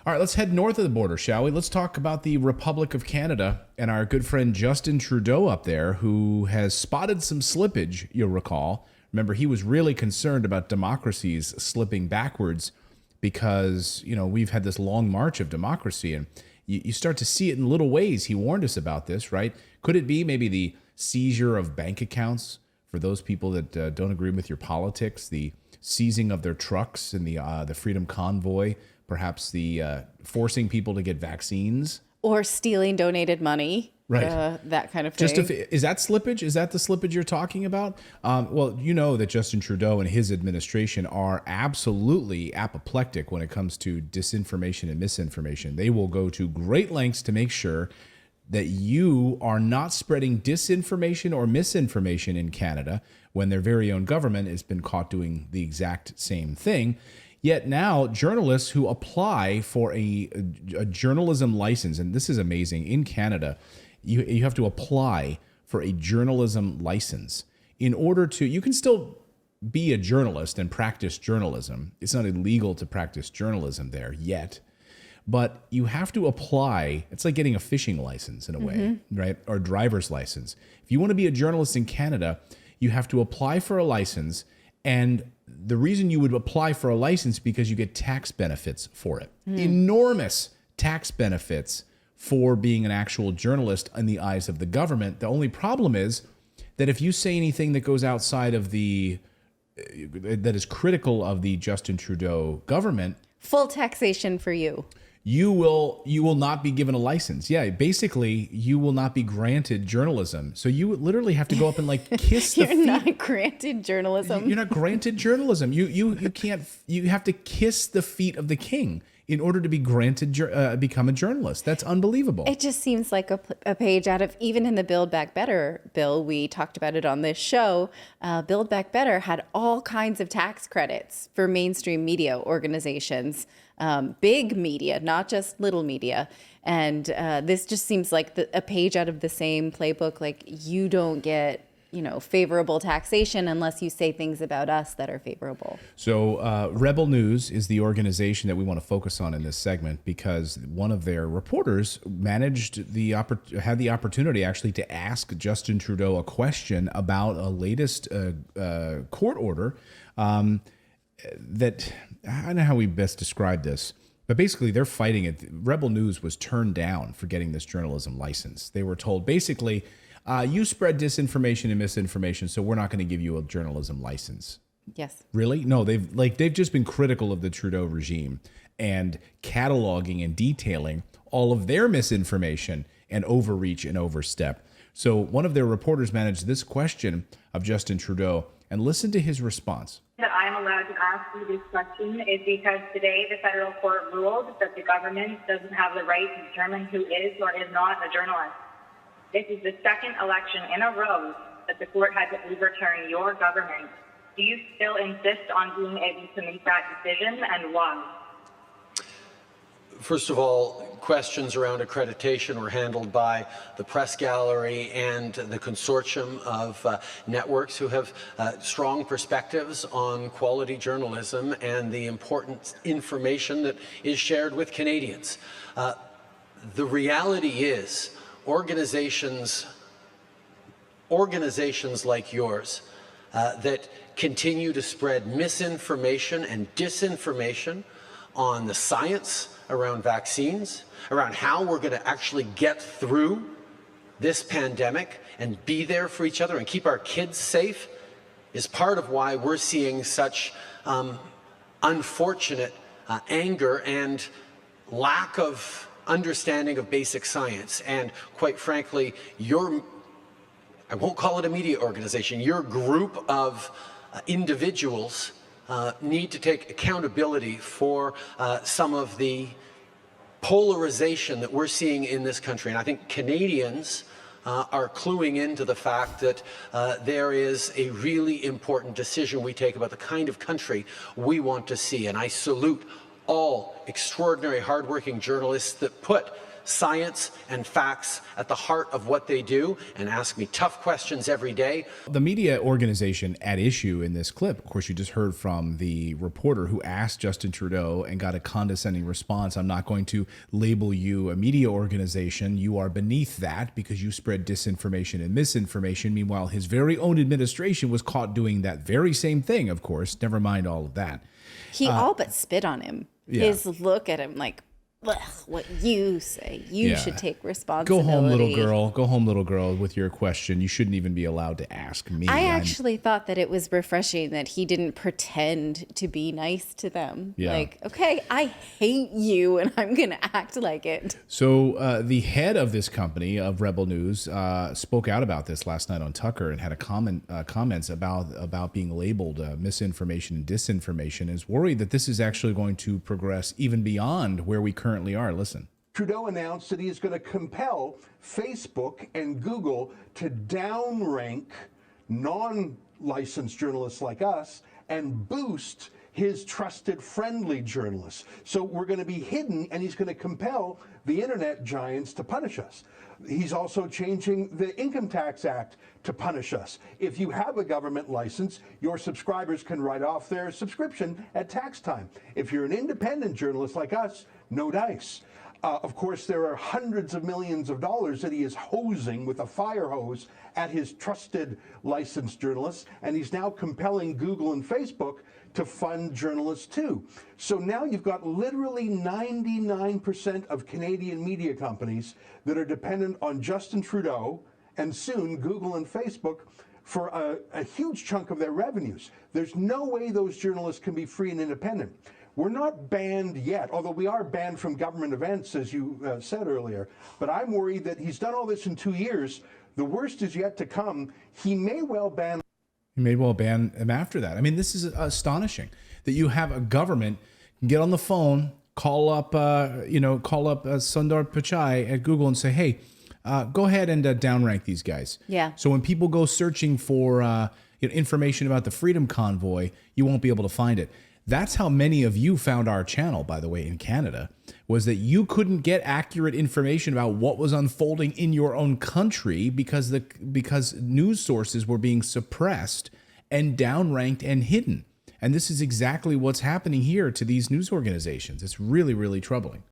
All right, let's head north of the border, shall we? Let's talk about the Republic of Canada and our good friend Justin Trudeau up there, who has spotted some slippage, you'll recall. Remember, he was really concerned about democracies slipping backwards because, we've had this long march of democracy, and you start to see it in little ways. He warned us about this, right? Could it be maybe the seizure of bank accounts for those people that don't agree with your politics, the seizing of their trucks in the Freedom Convoy, perhaps the forcing people to get vaccines? Or stealing donated money. Right. That kind of thing. Is that slippage? Is that the slippage you're talking about? Well, you know that Justin Trudeau and his administration are absolutely apoplectic when it comes to disinformation and misinformation. They will go to great lengths to make sure that you are not spreading disinformation or misinformation in Canada when their very own government has been caught doing the exact same thing. Yet now, journalists who apply for a journalism license, and this is amazing, in Canada, you have to apply for a journalism license in order to, you can still be a journalist and practice journalism. It's not illegal to practice journalism there yet, but you have to apply. It's like getting a fishing license in a way, right? Or a driver's license. If you want to be a journalist in Canada, you have to apply for a license, and the reason you would apply for a license because you get tax benefits for it. Enormous tax benefits for being an actual journalist in the eyes of the government. The only problem is that if you say anything that goes outside of that is critical of the Justin Trudeau government, full taxation for you. You will not be given a license. Yeah, basically, you will not be granted journalism. So you literally have to go up and kiss the feet. You're not granted journalism. You're not granted journalism. You can't. You have to kiss the feet of the king in order to be granted become a journalist. That's unbelievable. It just seems like a page out of, even in the Build Back Better bill, we talked about it on this show. Build Back Better had all kinds of tax credits for mainstream media organizations. Big media, not just little media. And this just seems like a page out of the same playbook. Like, you don't get, favorable taxation unless you say things about us that are favorable. So Rebel News is the organization that we want to focus on in this segment because one of their reporters had the opportunity actually to ask Justin Trudeau a question about a latest court order that, I don't know how we best describe this, but basically they're fighting it. Rebel News was turned down for getting this journalism license. They were told basically, you spread disinformation and misinformation, so we're not going to give you a journalism license. Yes. Really? No, they've just been critical of the Trudeau regime and cataloging and detailing all of their misinformation and overreach and overstep. So one of their reporters managed this question of Justin Trudeau, and listen to his response. That I'm allowed to ask you this question is because today the federal court ruled that the government doesn't have the right to determine who is or is not a journalist. This is the second election in a row that the court had to overturn your government. Do you still insist on being able to make that decision, and why? First of all, questions around accreditation were handled by the press gallery and the consortium of networks who have strong perspectives on quality journalism and the important information that is shared with Canadians. The reality is organizations like yours that continue to spread misinformation and disinformation on the science around vaccines, around how we're going to actually get through this pandemic and be there for each other and keep our kids safe, is part of why we're seeing such unfortunate anger and lack of understanding of basic science. And quite frankly, I won't call it a media organization, your group of individuals need to take accountability for some of the polarization that we're seeing in this country. And I think Canadians are cluing into the fact that there is a really important decision we take about the kind of country we want to see. And I salute all extraordinary hardworking journalists that put science and facts at the heart of what they do and ask me tough questions every day. The media organization at issue in this clip, of course, you just heard from the reporter who asked Justin Trudeau and got a condescending response. I'm not going to label you a media organization. You are beneath that because you spread disinformation and misinformation. Meanwhile, his very own administration was caught doing that very same thing, of course. Never mind all of that. He all but spit on him. Yeah. His look at him like, "Ugh, what you say, you should take responsibility." Go home, little girl. Go home, little girl, with your question. You shouldn't even be allowed to ask me. I actually thought that it was refreshing that he didn't pretend to be nice to them. Yeah. Like, okay, I hate you and I'm going to act like it. So the head of this company, of Rebel News, spoke out about this last night on Tucker and had a comments about being labeled misinformation and disinformation, is worried that this is actually going to progress even beyond where we currently are. Listen. Trudeau announced that he is going to compel Facebook and Google to downrank non-licensed journalists like us and boost his trusted, friendly journalists. So we're going to be hidden, and he's going to compel the internet giants to punish us. He's also changing the Income Tax Act to punish us. If you have a government license, your subscribers can write off their subscription at tax time. If you're an independent journalist like us, no dice. Of course, there are hundreds of millions of dollars that he is hosing with a fire hose at his trusted licensed journalists, and he's now compelling Google and Facebook to fund journalists too. So now you've got literally 99% of Canadian media companies that are dependent on Justin Trudeau and soon Google and Facebook for a huge chunk of their revenues. There's no way those journalists can be free and independent. We're not banned yet, although we are banned from government events, as you said earlier. But I'm worried that he's done all this in 2 years. The worst is yet to come. He may well ban him after that. I mean, this is astonishing that you have a government get on the phone, call up Sundar Pichai at Google and say, hey, go ahead and downrank these guys. Yeah. So when people go searching for information about the Freedom Convoy, you won't be able to find it. That's how many of you found our channel, by the way, in Canada, was that you couldn't get accurate information about what was unfolding in your own country because news sources were being suppressed and downranked and hidden. And this is exactly what's happening here to these news organizations. It's really, really troubling.